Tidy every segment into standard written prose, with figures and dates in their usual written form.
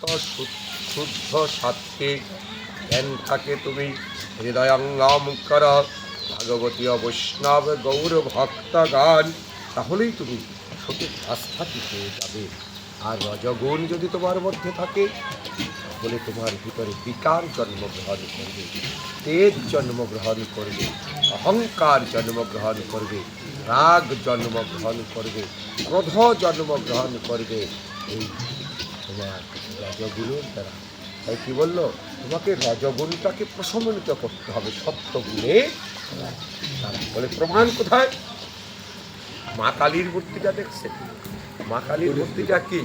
শুদ্ধ সাত্বিক জ্ঞান থাকে তুমি হৃদয়ঙ্গম কর ভাগবতী বৈষ্ণব গৌর ভক্তগণ, তাহলেই তুমি সঠিক আস্থাটি পেয়ে যাবে। আর রজগুণ যদি তোমার মধ্যে থাকে তাহলে তোমার ভিতরে বিকার জন্মগ্রহণ করবে, তেজ জন্মগ্রহণ করবে, অহংকার জন্মগ্রহণ করবে, রাগ জন্মগ্রহণ করবে, ক্রোধ জন্মগ্রহণ করবে এই তোমার রজগুণের দ্বারা। তাই কি বললো, তোমাকে রজগুণটাকে প্রশমিত করতে হবে সত্যগুণে। বলে প্রমাণ কোথায়? মা কালীর মূর্তিটা দেখছেন? মা কালীর মূর্তিটা কি?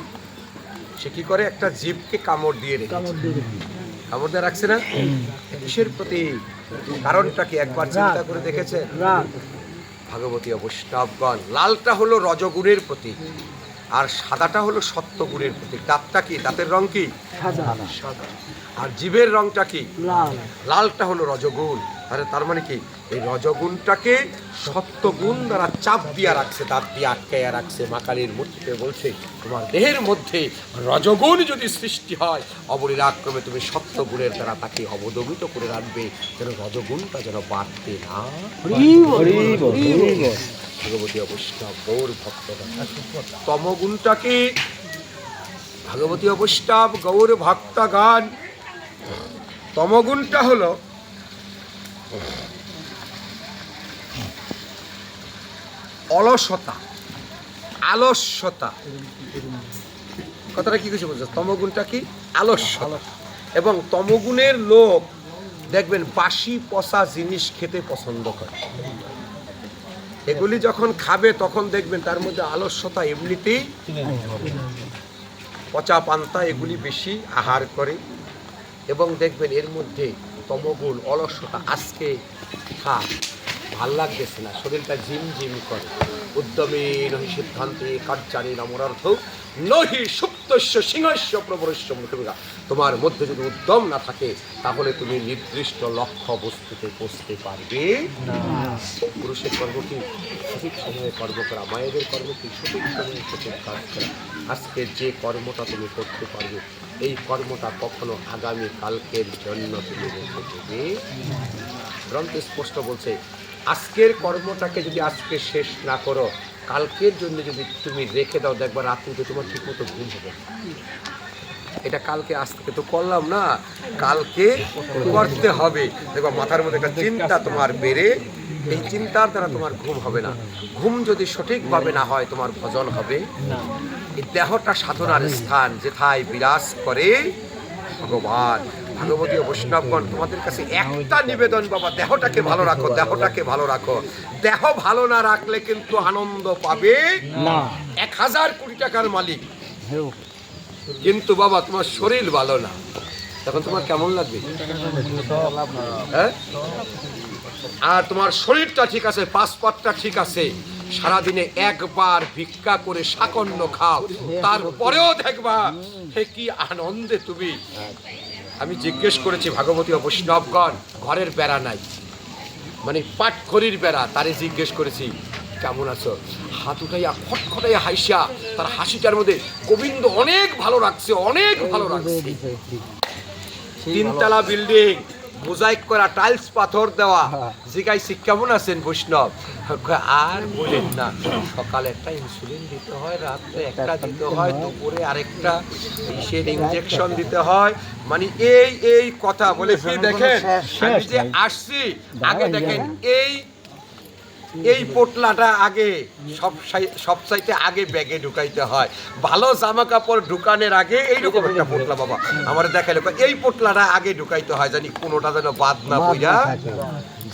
সে কি করে, একটা জীবকে কামড় দিয়ে কামড় দিয়ে রাখছে না? কিসের প্রতি? কারণটা কি একবার চিন্তা করে দেখেছে? ভাগবতী বৈষ্ণবগণ, লালটা হলো রজগুণের প্রতীক আর সাদাটা হলো সত্যগুণের প্রতীক। দাঁতটা কি? দাঁতের রং কি? সাদা। আর জীবের রংটা কি? লালটা হলো রজগুণ। তার মানে কি, এই রজগুণটাকে সত্যগুণ দ্বারা চাপ দিয়া রাখছে, দাঁত দিয়ে আটকাইয়া রাখছে। মা কালীর মূর্তিতে বলছে, তোমার দেহের মধ্যে রজগুণ যদি সৃষ্টি হয়, অবলীলাক্রমে তুমি সত্যগুণের দ্বারা তাকে অবদমিত করে রাখবে, যেন রজগুণটা যেন বাড়তে না। ভাগবতী বৈষ্ণব গৌর ভক্তগণ, তমগুণটাকে ভাগবতী বৈষ্ণব গৌর ভক্তগণ, তমগুণটা হলো অলসতা, আলস্যতা। কথাটা কি কিছু বলছে? তমগুণটা কি? আলস্যতা। এবং তমগুণের লোক দেখবেন বাসি পচা জিনিস খেতে পছন্দ করে। এগুলি যখন খাবে তখন দেখবেন তার মধ্যে আলস্যতা এমনিতেই, পচা পান্তা এগুলি বেশি আহার করে। এবং দেখবেন এর মধ্যে তমগুণ, অলসতা। আজকে খা, ভাল লাগতেছে না, শরীরটা ঝিমঝিম করে। উদ্যমে নহি সিদ্ধান্তে কার্যানি নামরার্থ নহি সুপ্তস্য সিংহস্য প্রবরস্য মুখবিগা। তোমার মধ্যে যদি উদ্যম না থাকে তাহলে তুমি নির্দিষ্ট লক্ষ্য বস্তুতে পৌঁছতে পারবে না। পুরুষের কর্ম কি? সঠিক সময়ে কর্ম করা। মায়েদের কর্ম কি? সঠিক সময়ে সঠিক কাজ করা। আজকে যে কর্মটা তুমি করতে পারবে, এই কর্মটা কখনো আগামী কালকের জন্য তুমি রেখে দেবে। গ্রন্থ স্পষ্ট বলছে, আজকের কর্মটাকে যদি আজকে শেষ না করো, কালকের জন্য যদি তুমি রেখে দাও, দেখবা রাত্রিতে তোমার ঠিক মতো ঘুম হবে। এটা কালকে আজ থেকে তো করলাম না, কালকে করতে হবে। দেখবা মাথার মধ্যে একটা চিন্তা তোমার বেড়ে, এই চিন্তার দ্বারা তোমার ঘুম হবে না। ঘুম যদি সঠিকভাবে না হয়, তোমার ভজন হবে না। এই দেহটা সাধনার স্থান, যেথায় বিরাজ করে ভগবান। ভাগবতী বৈষ্ণবগণ, তোমাদের কাছে একটা নিবেদন বাবা, দেহটাকে ভালো রাখো, দেহটাকে ভালো রাখো। দেহ ভালো না রাখলে কিন্তু আনন্দ পাবে না। 1000 কোটি টাকার মালিক, কিন্তু বাবা তোমার শরীর ভালো না, তখন তোমার কেমন লাগবে? হ্যাঁ? আর তোমার শরীরটা ঠিক আছে, পাসপোর্টটা ঠিক আছে, সারাদিনে একবার ভিক্ষা করে সাকন্য খাও, তারপরেও দেখবা হে কি আনন্দে তুমি। আমি জিজ্ঞেস করেছি ভাগবতী বৈষ্ণবগণ, ঘরের বেড়া নাই, মানে পাটখড়ির বেড়া, তারে জিজ্ঞেস করেছি কেমন আছো, হাত উঠাইয়া খটখটাইয়া হাসিয়া, তার হাসিটার মধ্যে গোবিন্দ অনেক ভালো রাখছে, অনেক ভালো রাখছে। 3 তলা বিল্ডিং, মোজাইক করা, টাইলস পাথর দেওয়া। জিজ্ঞাসি কেমন আছেন বৈষ্ণব? আর বলেন না, সকালে একটা ইনসুলিন দিতে হয়, রাত্রে একটা দিতে হয়, দুপুরে আরেকটা বিষের ইনজেকশন দিতে হয়। মানে এই কথা বলে কি দেখেন, আমি যে আসছি আগে দেখেন এই পোটলাটা আগে সবচাইতে আগে ব্যাগে ঢুকাইতে হয়। ভালো জামা কাপড় ঢুকানোর আগে এইরকম একটা পোটলা বাবা আমার দেখাইলে, এই পোটলাটা আগে ঢুকাইতে হয়, জানি কোনোটা যেন বাদ না পইরা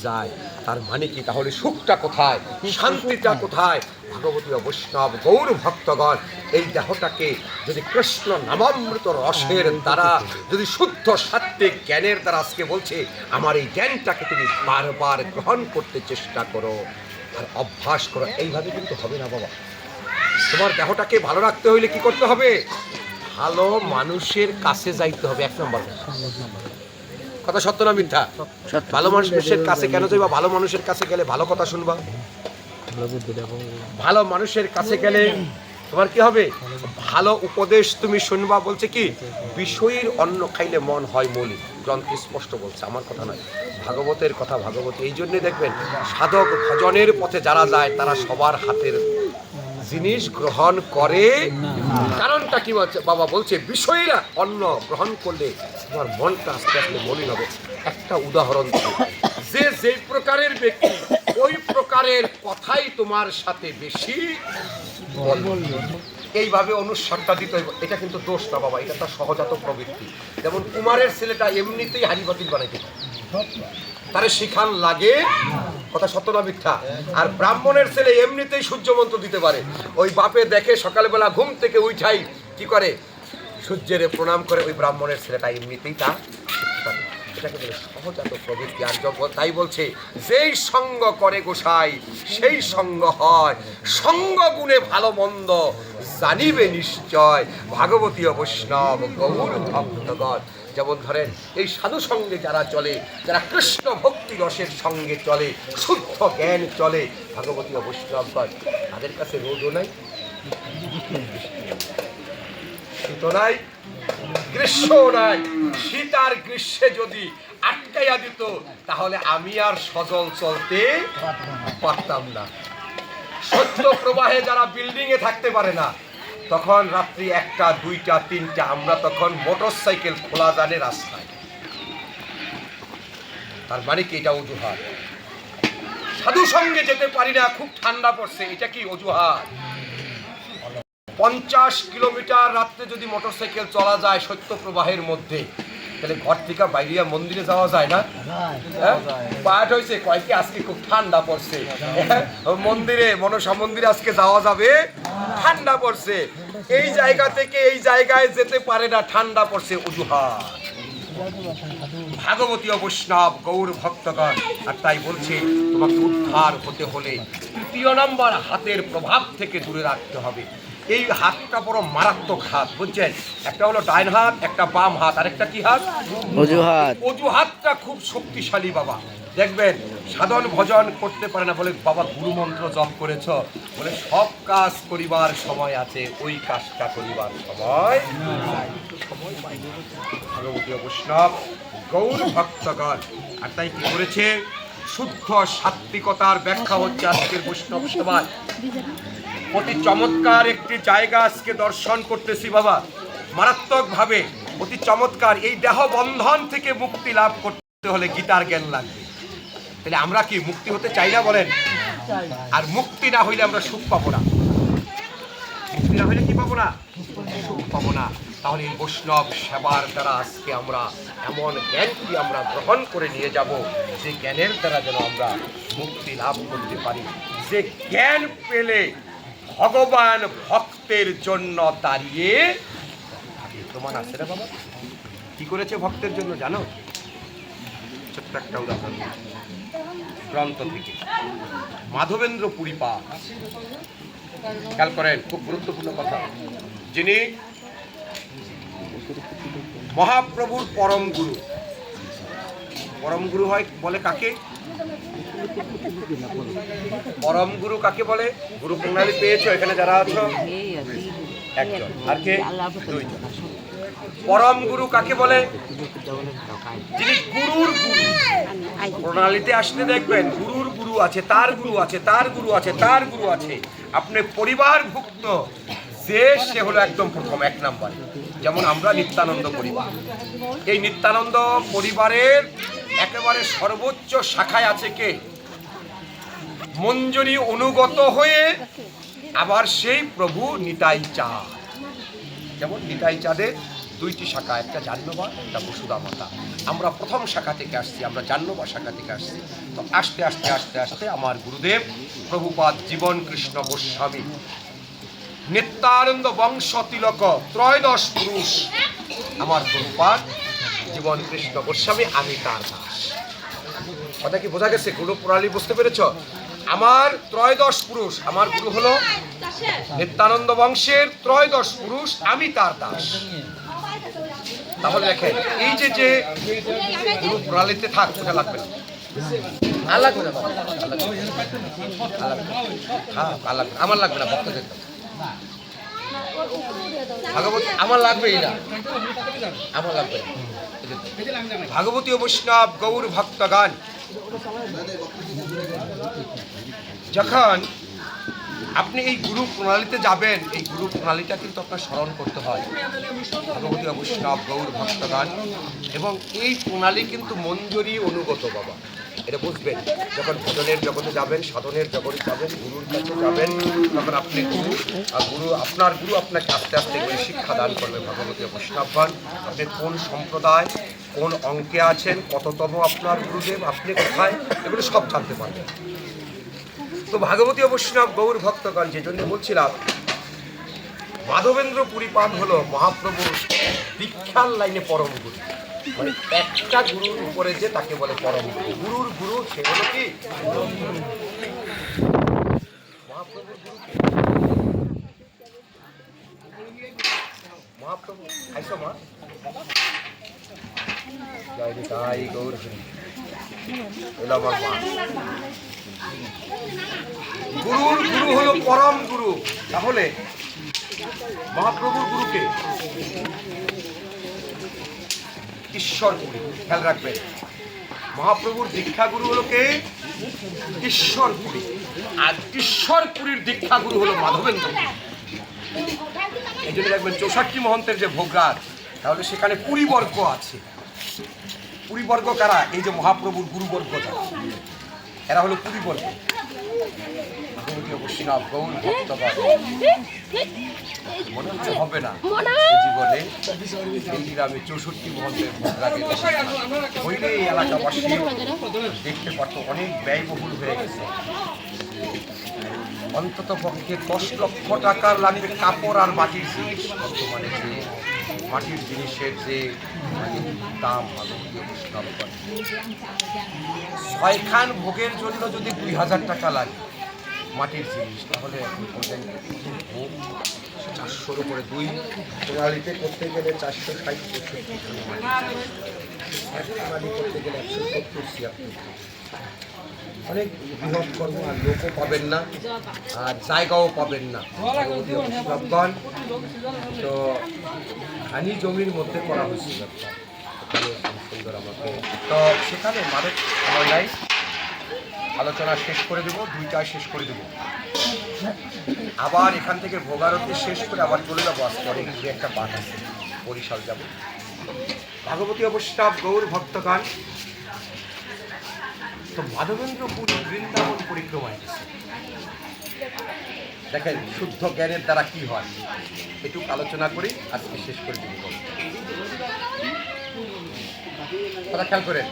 যায়। তার মানে কি, তাহলে সুখটা কোথায়, শান্তিটা কোথায়? ভাগবতী বৈষ্ণব গৌর ভক্তগণ, এই দেহটাকে যদি কৃষ্ণ নামামৃত রসের দ্বারা, যদি শুদ্ধ সাত্বিক জ্ঞানের দ্বারা, আজকে বলছে আমার এই জ্ঞানটাকে তুমি বারবার গ্রহণ করতে চেষ্টা করো আর অভ্যাস করো। এইভাবে কিন্তু হবে না বাবা। তোমার দেহটাকে ভালো রাখতে হইলে কি করতে হবে? ভালো মানুষের কাছে যাইতে হবে। 1 নম্বর কথা সত্য না মিথ্যা? ভালো মানুষের কাছে কেন যাইবা? ভালো মানুষের কাছে গেলে ভালো কথা শুনবা, ভালো মানুষের কাছে গেলে তোমার কি হবে? ভালো উপদেশ তুমি শুনবা। বলছে কি, বিষয়ীর অন্ন খাইলে মন হয় মলিন, গ্রন্থ স্পষ্ট বলছে, আমার কথা নয়, ভাগবতের কথা। ভাগবত এই জন্যে দেখবেন সাধক ভজনের পথে যারা যায় তারা সবার হাতের জিনিস গ্রহণ করে। কারণটা কি বলছে বাবা? বলছে বিষয়ীরা অন্ন গ্রহণ করলে তোমার মনটা আস্তে আস্তে মলিন হবে। একটা উদাহরণ দিই, যে যেই প্রকারের ব্যক্তি ওই প্রকারের কথাই তোমার সাথে বেশি বলবে। এইভাবে অনুসরণটা দিতে হইব। এটা কিন্তু দোষ না বাবা, এটা তার সহজাত প্রবৃত্তি। যেমন কুমারের ছেলেটা এমনিতেই হাড়ি বাতিল বানাইতে পারে, তারে শিখান লাগে, কথা সত্য না মিথ্যা? আর ব্রাহ্মণের ছেলে এমনিতেই সূর্য মন্ত্র দিতে পারে। ওই বাপে দেখে সকালবেলা ঘুম থেকে উঠাই কি করে, সূর্যের প্রণাম করে, ওই ব্রাহ্মণের ছেলেটা এমনিতেই তা শিখতে পারে। এটাকে বলে সহজাত প্রবৃত্তি। আর তাই বলছে, যেই সঙ্গ করে গোসাই সেই সঙ্গ হয়, সঙ্গ গুণে ভালো মন্দ জানিবে নিশ্চয় ভাগবতীয় বৈষ্ণব গৌর ভক্তগণ। যেমন ধরেন এই সাধু সঙ্গে যারা চলে, যারা কৃষ্ণ ভক্তি রসের সঙ্গে চলে, শুদ্ধ জ্ঞান চলে, ভাগবতীয় বৈষ্ণবগণ, তাদের কাছে রোদও নাই, শীত নাই, গ্রীষ্ম নাই। শীত আর গ্রীষ্মে যদি আটকাইয়া দিত তাহলে আমি আর সজল চলতে পারতাম না। সত্য প্রবাহে যারা বিল্ডিং এ থাকতে পারে না, তখন রাত্রি 1টা 2টা 3টা আমরা তখন মোটর সাইকেল খোলা জানে রাস্তায়। তার মানে কি এটা অজুহাত? সাধু সঙ্গে যেতে পারি না, খুব ঠান্ডা পড়ছে, এটা কি অজুহাত? 50 কিলোমিটার রাত্রে যদি মোটর সাইকেল চলা যায় সত্য প্রবাহের মধ্যে, তাহলে ঘর থেকে বাইরিয়া মন্দিরে যাওয়া যায় না? পাঠ হয়েছে কয় কি আজকে খুব ঠান্ডা পড়ছে, মন্দিরে মনসা মন্দিরে আজকে যাওয়া যাবে, ঠান্ডা পড়ছে। এই জায়গা থেকে এই জায়গায় যেতে পারে না, ঠান্ডা পড়ছে, অজুহাত। ভাগবতীয় বৈষ্ণব গৌর ভক্তগণ, আর তাই বলছে তোমাকে উদ্ধার হতে হলে 3য় নম্বর হাতের প্রভাব থেকে দূরে রাখতে হবে। এই হাতটা বড় মারাত্মক হাত, বুঝছেন? একটা হলো ডাইন হাত, একটা বাম হাত, আর একটা কি হাত? অজুহাত। অজুহাতটা খুব শক্তিশালী বাবা। দেখবেন সাধন ভজন করতে পারে না, বলে বাবা গুরু মন্ত্র জপ করেছ, বলে সব কাজ করিবার সময় আছে, ওই কাজটা করিবার সময় পাই। ভাগবতীয় বৈষ্ণব গৌর ভক্তগণ, আর তাই কি করেছে? শুদ্ধ সাত্বিকতার ব্যাখ্যা হচ্ছে আজকের বৈষ্ণব সমাজ। অতি চমৎকার একটি জায়গা আজকে দর্শন করতেছি বাবা, মারাত্মক ভাবে, অতি চমৎকার। এই দেহ বন্ধন থেকে মুক্তি লাভ করতে হলে গীতার জ্ঞান লাগবে। তাহলে আমরা কি মুক্তি হতে চাই না বলেন? আর মুক্তি না হইলে আমরা সুখ পাবো না। মুক্তি না হইলে কি পাবো না? সুখ পাবো না। তাহলে এই বৈষ্ণব সেবার দ্বারা আজকে আমরা এমন জ্ঞানটি আমরা গ্রহণ করে নিয়ে যাব, যে জ্ঞানের দ্বারা যেন আমরা মুক্তি লাভ করতে পারি। যে জ্ঞান পেলে ভগবান ভক্তের জন্য দাঁড়িয়ে প্রমাণ আছে রে বাবা। কি করেছে ভক্তের জন্য জানো? ছোট্ট একটা উদাহরণ গ্রন্থ থেকে, মাধবেন্দ্র পুরীপা, খেয়াল করেন, খুব গুরুত্বপূর্ণ কথা। যিনি মহাপ্রভুর পরম গুরু। পরম গুরু হয় বলে কাকে? পরম গুরু কাকে বলে? গুরু প্রণালী পেয়েছো এখানে যারা আছো? একজন। আর কে? দুইজন। পরম গুরু কাকে বলে? যিনি গুরুর গুরু। প্রণালীতে আসলে দেখবেন গুরুর গুরু আছে, তার গুরু আছে, তার গুরু আছে, তার গুরু আছে। আপনি পরিবারভুক্ত যে, সে হলো একদম প্রথম 1 নাম্বার। যেমন আমরা নিত্যানন্দ পরিবার, এই নিত্যানন্দ পরিবারের একেবারে সর্বোচ্চ শাখায় আছে কে? মঞ্জুরি অনুগত হয়ে আবার সেই প্রভু নিতাই চাঁদ। যেমন নিতাই চাঁদের 2টি শাখা, একটা জাহ্নবী, একটা বসুধা মাতা। আমরা প্রথম শাখা থেকে আসছি, আমরা জাহ্নবী শাখা থেকে আসছি। তো আস্তে আস্তে আস্তে আস্তে আমার গুরুদেব প্রভুপাদ জীবন কৃষ্ণ গোস্বামী, নিত্যানন্দ বংশ তিলক, 13 পুরুষ, আমার প্রভুপাদ জীবন কৃষ্ণ গোস্বামী, আমি তার দাস। কথা কি বোঝা গেছে? গুরু প্রণালী বুঝতে পেরেছ? আমার 13 পুরুষ, আমার গুরু হলো নিত্যানন্দ বংশের 13 পুরুষ, আমি তার দাস। তাহলে দেখেন এই যে যে গুরু প্রণালীতে থাক, সেটা লাগবে না, লাগবে না, আমার লাগবে না, ভক্তদের ভাগবতী আমার লাগবেই না, আমার লাগবে না। ভাগবতী বৈষ্ণব গৌর ভক্তগান, যখন আপনি এই গুরু প্রণালীতে যাবেন, এই গুরু প্রণালীটা কিন্তু আপনার স্মরণ করতে হয়। ভগবতী বৈষ্ণব গৌর ভক্তগান, এবং এই প্রণালী কিন্তু মঞ্জুরি অনুগত বাবা, এটা বুঝবেন। যখন ভজনের জগতে যাবেন, সাধনের জগতে যাবেন, গুরুর কাছে যাবেন, তখন আপনি গুরু আপনার গুরু আপনাকে আস্তে আস্তে করে শিক্ষা দান করবে। ভগবতী বৈষ্ণবগণ, আপনি কোন সম্প্রদায়, কোন অঙ্কে আছেন, কততম আপনার গুরুদেব, আপনি কোথায়, এগুলো সব জানতে পারবেন। তো ভাগবতী বৈষ্ণব গৌর ভক্তগণ, যে জন্য বলছিলাম, মাধবেন্দ্র পুরীপাদ হলো মহাপ্রভুর দীক্ষার লাইনে পরম গুরু। মানে একটা গুরুর উপরে যে তাকে বলে পরম গুরু। গুরুর গুরু সে হলো কি মহাপ্রভুর গুরু। মহাপ্রভু আইসো মা, জয় নিতাই গৌর এলো আমার মা। গুরুর গুরু হলো পরম গুরু। তাহলে মহাপ্রভুর গুরুকে ঈশ্বরপুরী, খেয়াল রাখবেন। মহাপ্রভুর দীক্ষা গুরু হলো কে? ঈশ্বরপুরী। আর ঈশ্বরপুরীর দীক্ষা গুরু হলো মাধবেন্দ্র। এই জন্য দেখবেন 64 মহন্তের যে ভোগরাগ, তাহলে সেখানে পুরীবর্গ আছে। পুরীবর্গ কারা? এই যে মহাপ্রভুর গুরুবর্গ যারা, এরা হলো পুরীবর্গ। ভগবতী বৈষ্ণব গৌর ভক্তগণ, মনে হচ্ছে হবে না জীবনে এই গ্রামে 64 মহন্তের ভোগরাগে হইলে এই এলাকাবাসী দেখতে পারতো। অনেক ব্যয়বহুল হয়ে গেছে। অন্তত পক্ষে 10 লক্ষ টাকার লাগবে কাপড় আর মাটির জিনিস। বর্তমানে যে মাটির জিনিসের যে দাম, ভগবতী বৈষ্ণব 6খান ভোগের জন্য যদি 2000 টাকা লাগে মাটির জিনিস, তাহলে এখন পর্যন্ত ভোগ 400-র উপরে। 2 প্রণালীতে করতে গেলে 460-65 করতে গেলে 170-76। অনেক বৃহৎ কর্ম, আর লোকও পাবেন না, আর জায়গাও পাবেন না। ভগবতী বৈষ্ণবগণ, তো ধানি জমির মধ্যে করা হয়েছিল সুন্দর আমাকে। তো সেখানে মানব আমার নাই, আলোচনা শেষ করে দেবো, 2টায় শেষ করে দেবো। আবার এখান থেকে ভোগারতি শেষ করে আবার চলে যাবো। আজকে অনেক একটা বাদ আছে, বরিশাল যাব। ভাগবতী বৈষ্ণব গৌর ভক্তগণ, তো মাধবেন্দ্রপুর বৃন্দাবন পরিক্রমায় গেছে। দেখেন শুদ্ধ জ্ঞানের দ্বারা কি হয়, একটু আলোচনা করি, আজকে শেষ করে দিব। কথা খেয়াল করেন।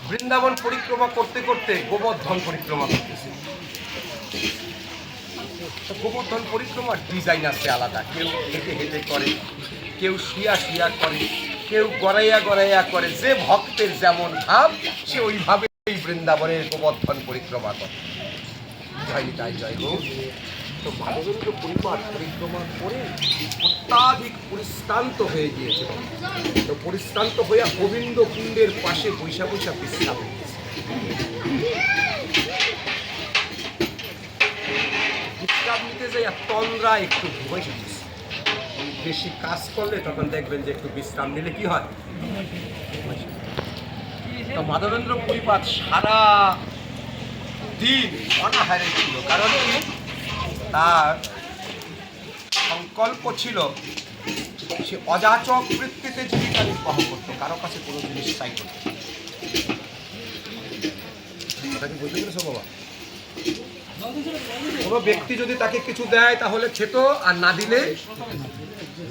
বৃন্দাবন পরিক্রমা করতে করতে গোবর্ধন পরিক্রমা করতেছে। গোবর্ধন পরিক্রমার ডিজাইন আছে আলাদা। কেউ হেঁটে হেঁটে করে, কেউ শুয়া শুয়া করে, কেউ গড়াইয়া গড়াইয়া করে। যে ভক্তের যেমন ভাব, সে ওইভাবে এই বৃন্দাবনের গোবর্ধন পরিক্রমা করে। জয় নিতাই জয় গৌর। তো ভাগবতী পরিক্রমা করে অত্যাধিক পরিশ্রান্ত হয়ে গিয়েছে। তো পরিশ্রান্ত হইয়া গোবিন্দ কুণ্ডের পাশে বৈশা বৈশা বিশ্রাম নিয়েছে। বিশ্রাম নিতে যাই তন্দ্রা একটু ঘুমাই গেছে। বেশি কাজ করলে তখন দেখবেন যে একটু বিশ্রাম নিলে কি হয়। তো মাধবেন্দ্র পুরীপাদ সারা দিন অনাহারে ছিল। কারণ তার সংকল্প ছিল সে অযাচক বৃত্তিতে জীবিকা নির্বাহ করতো, কারো কাছে কোনো জিনিস চাই করত। বুঝতে পেরেছো বাবা? কোনো ব্যক্তি যদি তাকে কিছু দেয় তাহলে খেত, আর না দিলে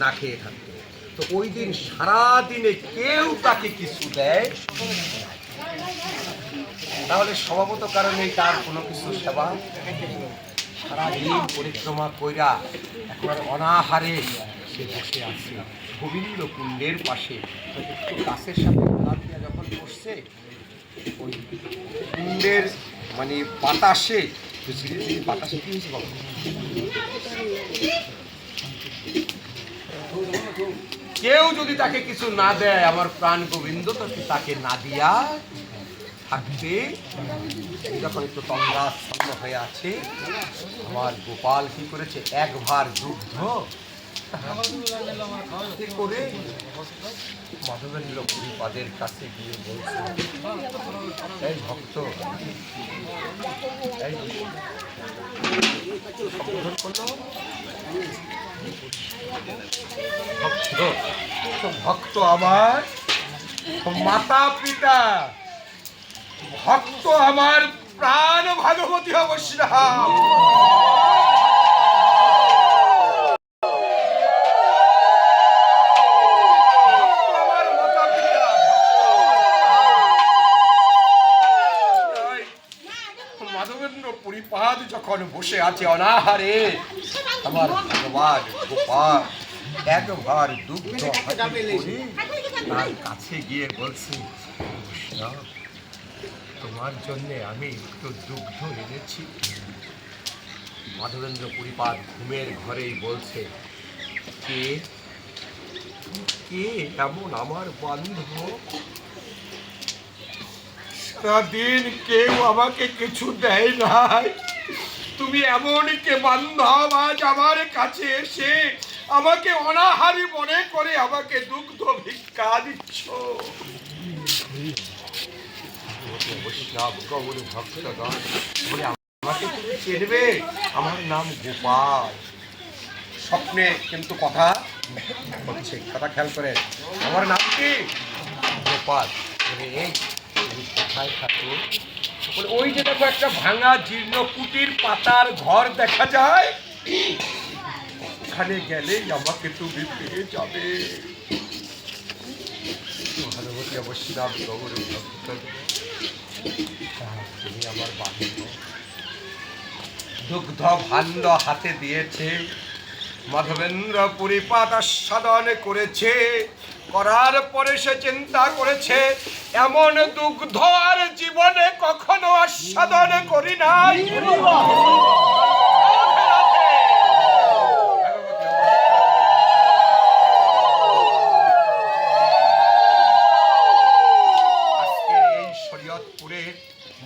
না খেয়ে থাকতো। তো ওই দিন সারাদিনে কেউ তাকে কিছু দেয়, তাহলে স্বভাবত কারণে তার কোনো কিছু সেবা। সারাদিন পরিক্রমা কইরা একবার অনাহারে সে বসে আছে গোবিন্দ কুণ্ডের পাশে। একটু গাছের সাথে দিয়া যখন বসছে, ওই কুণ্ডের মানে বাতাসে, বাতাসে কি হয়েছে বাবা? কেউ যদি তাকে কিছু না দেয়, আমার প্রাণ গোবিন্দ তাকে না দিয়া থাকতে এই যখন একটু তন্দ্রাচ্ছন্ন হয়ে আছে, আমার গোপাল কি করেছে, এক ভার দুগ্ধ করে মাধবেন্দ্র পুরীপাদের কাছে গিয়ে বলছে, এই ভক্ত, এই সম্বোধন করলো, ভক্ত, ভক্ত আমার মাতা পিতা, ভক্ত আমার প্রাণ ভাগবতী অবশ্যই। মাধবেন্দ্র পুরীপাদ যখন বসে আছে অনাহারে, আমার ভগবান গোপাল এক ভার দুগ্ধ তার কাছে গিয়ে বলছি, তোমার জন্য আমি একটু দুগ্ধ এনেছি। মাধবেন্দ্র পুরীপাদ ঘুমের ঘরেই বলছে, কে কে এমন আমার বান্ধব? সারাদিন কেউ আমাকে কিছু দেয় নাই, তুমি এমন কে বান্ধব আজ আমার কাছে এসে আমাকে অনাহারি মনে করে আমাকে দুগ্ধ ভিক্ষা দিচ্ছ? আমাকে তুমি চেনবে, আমার নাম গোপাল। স্বপ্নে কিন্তু কথা হচ্ছে, কথা খেয়াল করে, আমার নাম কি? গোপাল। এই কোথায় থাকো? ওই যে দেখো একটা ভাঙা জীর্ণ কুটির পাতার ঘর দেখা যায়, ওখানে গেলেই আমাকে তুমি পেয়ে যাবে। ভানুমতি অবশ্যই তুমি আমার বান্ধব। দুগ্ধ ভাণ্ড হাতে দিয়েছে, মাধবেন্দ্র পুরীপাদ আস্বাদন করেছে, করার পরে সে চিন্তা করেছে, এমন দুগ্ধ আর জীবনে কখনো আস্বাদন করি নাই। আজকে এই শরীয়তপুরে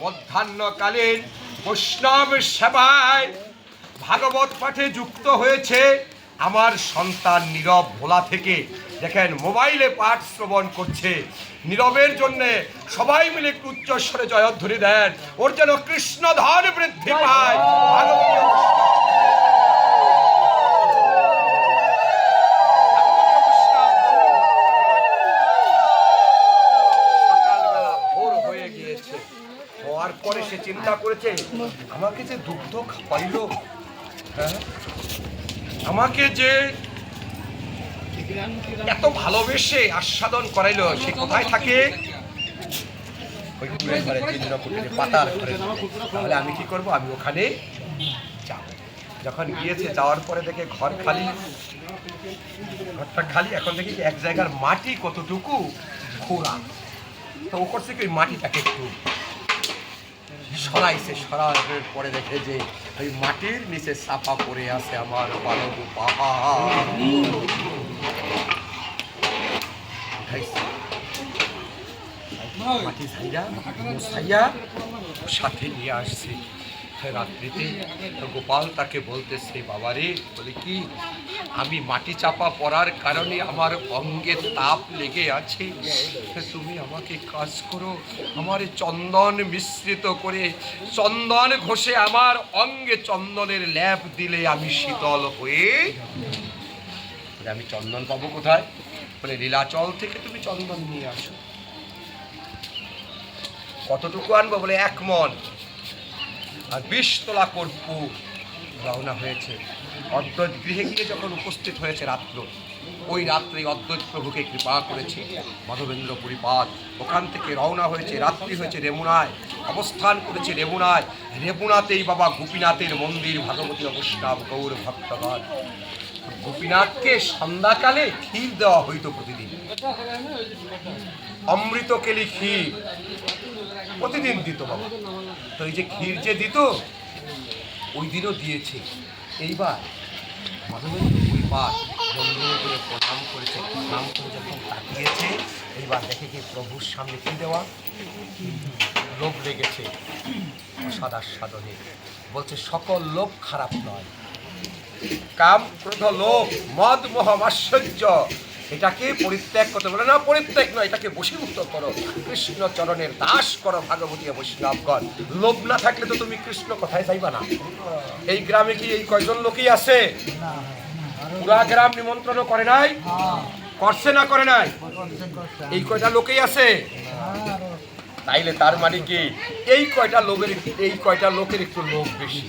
মধ্যাহ্নকালীন বৈষ্ণব সেবায় ভাগবত পাঠে যুক্ত হয়েছে আমার সন্তান নীরব ভোলা থেকে। দেখেন মোবাইলে পাঠ শ্রবণ করছে, নীরবের জন্য সবাই মিলে একটু উচ্চস্বরে জয়ধ্বনি দেন, ওর যেন কৃষ্ণ ধন বৃদ্ধি পায়। সকালবেলা ভোর হয়ে গিয়েছে, হওয়ার পরে সে চিন্তা করেছে, আমাকে যে দুগ্ধ খাওয়াইল, হ্যাঁ, আমাকে যে এত ভালোবেসে আস্বাদন করাইলো, সে কোথায় থাকে? পাতার ঘরে। তাহলে আমি কি করব? আমি ওখানে যাব। যখন গিয়েছে, যাওয়ার পরে দেখে ঘর খালি, ঘরটা খালি। এখন দেখি এক জায়গার মাটি কতটুকু খোঁড়া, তো ও করছে কি, ওই মাটিটাকে একটু সরাইছে। সরানোর পরে দেখে যে ওই মাটির নিচে চাপা পড়ে আছে আমার বালক পাহাড়। মাটি ছাইয়া সাথে নিয়ে আসছে। রাত্রিতে গোপাল তাকে বলতেছে, বাবারে, বলে কি, আমি মাটি চাপা পড়ার কারণে আমার অঙ্গে তাপ লেগে আছে, তুমি আমাকে কাজ করো, আমার চন্দন মিশ্রিত করে চন্দন ঘষে আমার অঙ্গে চন্দনের লেপ দিলে আমি শীতল হয়ে। আমি চন্দন পাবো কোথায়? বলে লীলাচল থেকে তুমি চন্দন নিয়ে আসো। কতটুকু আনবো? বলে 1 মণ আর 20 তোলা কর্পূর। রওনা হয়েছে। অদ্বৈত গৃহে গিয়ে যখন উপস্থিত হয়েছে রাত্র, ওই রাত্রে অদ্বৈত প্রভুকে কৃপা করেছে মাধবেন্দ্র পুরীপাদ। ওখান থেকে রওনা হয়েছে, রাত্রি হয়েছে রেমুনায়, অবস্থান করেছে রেমুনায়। রেমুনাতেই বাবা গোপীনাথের মন্দির, ভাগবতী বৈষ্ণব গৌর ভক্তগণ। গোপীনাথকে সন্ধ্যাকালে ক্ষীর দেওয়া হইত প্রতিদিন, অমৃত কেলি ক্ষীর প্রতিদিন দিত বাবা। তো এই যে ক্ষীর যে দিত, ওই দিনও দিয়েছে। এইবার মাধবেন্দ্র পুরীপাদ বন্ধুগুলো প্রণাম করেছে, প্রণাম করে যখন তাকিয়েছে, এইবার দেখে কি প্রভুর সামনে কি দেওয়া, লোভ লেগেছে প্রসাদ আস্বাদনে। বলছে সকল লোভ খারাপ নয়, কাম ক্রোধ লোভ মদ মোহ মাৎসর্য এটাকে পরিত্যাগ করতে বলে না, পরিত্যাগ নয়, এটাকে বশীভূত করো, কৃষ্ণ চরণের দাস করো ভাগবতী বৈষ্ণবগণ। লোভ না থাকলে তো তুমি কৃষ্ণ কথায় চাইবা না। এই গ্রামে কি এই কয়জন লোকই আছে? পুরা গ্রাম নিমন্ত্রণ করে নাই? করছে না করে নাই? এই কয়টা লোকেই আছে। তাইলে তার মানে কি এই কয়টা লোকের একটু লোভ বেশি,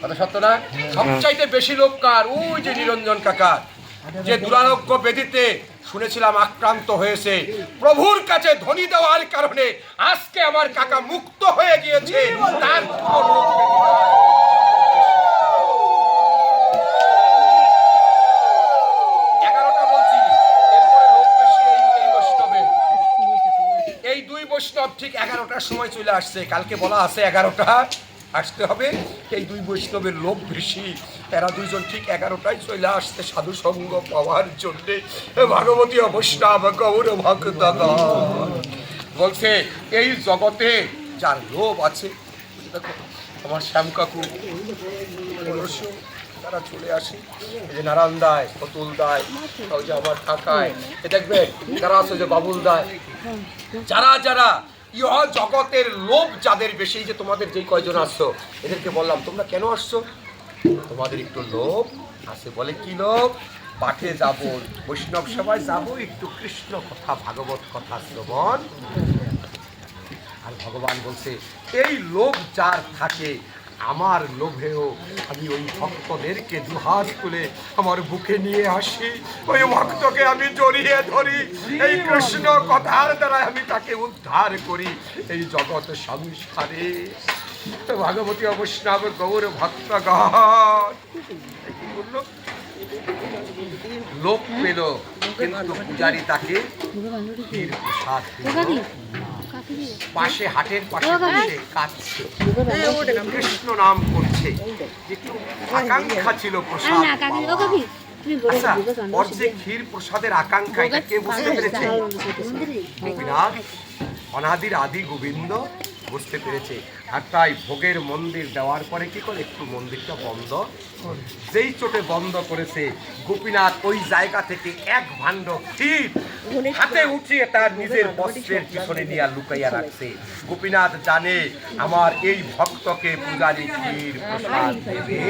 কথা সত্য না? সবচাইতে বেশি লোক কার? ওই যে নিরঞ্জন কাকা, যে দুরারোগ্য ব্যাধিতে শুনেছিলাম আক্রান্ত হয়েছে, প্রভুর কাছে ধ্বনি দেওয়ার কারণে আজকে আমার কাকা মুক্ত হয়ে গিয়েছে। তার কোনো রোগ ব্যাধি নাই। এই দুই বৈষ্ণব ঠিক 11টার সময় চলে আসছে। কালকে বলা আছে 11টা আসতে হবে। এই দুই বৈষ্ণবের লোভ বেশি, এরা দুইজন ঠিক 11টায় চলে আসছে সাধু সঙ্গ পাওয়ার জন্যে। ভাগবতী বৈষ্ণব গৌর ভক্তগণ বলছে এই জগতে যার লোভ আছে, দেখো আমার শ্যাম কাকু তারা চলে আসে, এই যে নারায়ণ দায়, অতুল দায়, ওই যে আমার কাকায়, দেখবে যারা আছে যে বাবুল দায়, যারা যারা ইহ জগতের লোভ যাদের বেশি, যে তোমাদের যেই কয়জন আসছো এদেরকে বললাম তোমরা কেন আসছো? তোমাদের একটু লোভ আছে। বলে কি লোভ? পাঠে যাব, বৈষ্ণব সভায় যাব, একটু কৃষ্ণ কথা ভাগবত কথা শ্রবণ। আর ভগবান বলছে এই লোভ যার থাকে, আমার লোভেও আমি ওই ভক্তদেরকে দুহাত তুলে আমার বুকে নিয়ে আসি, ওই ভক্তকে আমি জড়িয়ে ধরি, এই কৃষ্ণ কথার দ্বারা আমি তাকে উদ্ধার করি এই জগৎ সংসারে। ভাগবতী বৈষ্ণব গৌর ভক্তগণ কি করলো? লোভ পেল, কিন্তু পূজারী তাকে ক্ষীর প্রসাদ দিল। পাশে হাটের পাশে বসে কাঁদছে, কৃষ্ণ নাম করছে, একটু আকাঙ্ক্ষা ছিল প্রসাদ পাওয়ার। আচ্ছা, ওর যে ক্ষীর প্রসাদের আকাঙ্ক্ষা, এটা কে বুঝতে পেরেছে? গোপীনাথ, অনাদির আদি গোবিন্দ বুঝতে পেরেছে। আর তাই ভোগের মন্দির দেওয়ার পরে কি করে একটু মন্দিরটা বন্ধ, যেই চোটে বন্ধ করেছে, গোপীনাথ ওই জায়গা থেকে এক ভাণ্ড ক্ষীর হাতে উঠিয়ে তার নিজের বস্ত্রের পিছনে নিয়ে লুকাইয়া রাখছে। গোপীনাথ জানে আমার এই ভক্তকে পূজারী ক্ষীর প্রসাদ দেবে।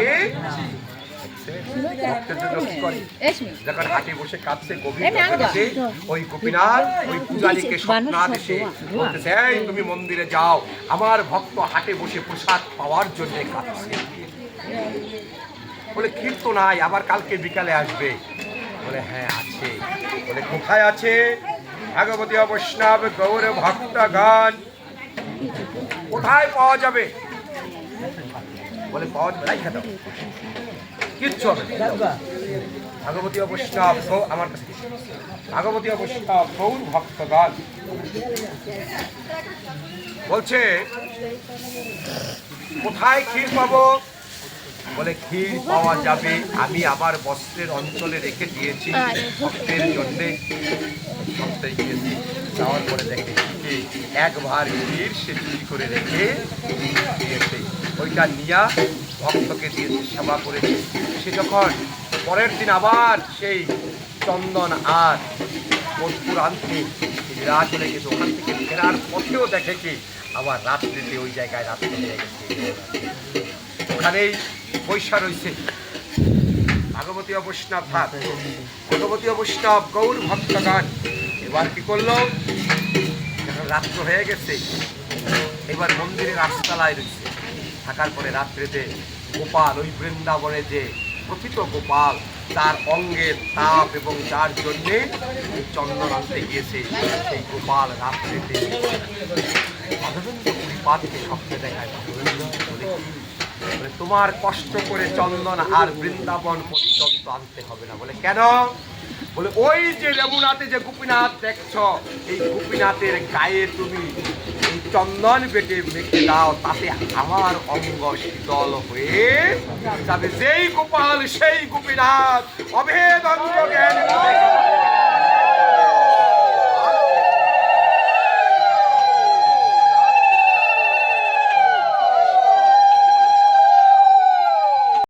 যখন হাটে বসে কাঁদছে ওই গোপীনাথ ওই পূজারীকে স্বপ্নাদেশে বলতেছে, এই তুমি মন্দিরে যাও, আমার ভক্ত হাটে বসে প্রসাদ পাওয়ার জন্য কাঁদছে। বলে ক্ষীর তো নাই, আবার কালকে বিকালে আসবে। বলে হ্যাঁ আছে। বলে কোথায় আছে? ভাগবতী বৈষ্ণব গৌর ভক্তগণ কোথায় পাওয়া যাবে? বলে পাওয়া যাবে, খেতে কিচ্ছু হবে। ভাগবতী বৈষ্ণব আমার কাছে, ভাগবতী বৈষ্ণব গৌর ভক্তগণ বলছে কোথায় ক্ষীর পাবো? বলে ক্ষীর পাওয়া যাবে, আমি আমার বস্ত্রের অঞ্চলে রেখে দিয়েছি ভক্তের জন্যে। ভক্তে গিয়েছি, যাওয়ার পরে দেখে এক ভার ক্ষীর সে চুরি করে রেখে দিয়েছে, ওইটা নিয়া ভক্তকে দিয়েছে, সেবা করেছে। সে যখন পরের দিন আবার সেই চন্দন আর কর্পূর আনতে রাত চলে গেছে, ওখান থেকে ফেরার পথেও দেখে কি আবার রাত্রিতে ওই জায়গায় রাত্রে হয়ে গেছে, ওখানেই পয়সা রয়েছে। ভাগবতী বৈষ্ণব ভাগ, ভাগবতী বৈষ্ণব গৌর ভক্তগণ এবার কি করলো? রাত্র হয়ে গেছে, এবার মন্দিরের রাস্তালায় রয়েছে। থাকার পরে রাত্রিতে গোপাল, ওই বৃন্দাবনে যে প্রকৃত গোপাল, তার অঙ্গের তাপ এবং যার জন্যে চন্দন আনতে গিয়েছে, সেই গোপাল রাত্রিতে পাতকে স্বপ্নে দেখায়। তোমার কষ্ট করে চন্দন আর বৃন্দাবন পর্যন্ত আনতে হবে না। বলে কেন? বলে ওই যে যমুনাতে যে গোপীনাথ দেখছ, এই গোপীনাথের গায়ে তুমি এই চন্দন বেটে মেখে দাও, তাতে আমার অঙ্গ শীতল হয়ে যাবে। যেই গোপাল সেই গোপীনাথ, অভেদ অঙ্গ জ্ঞান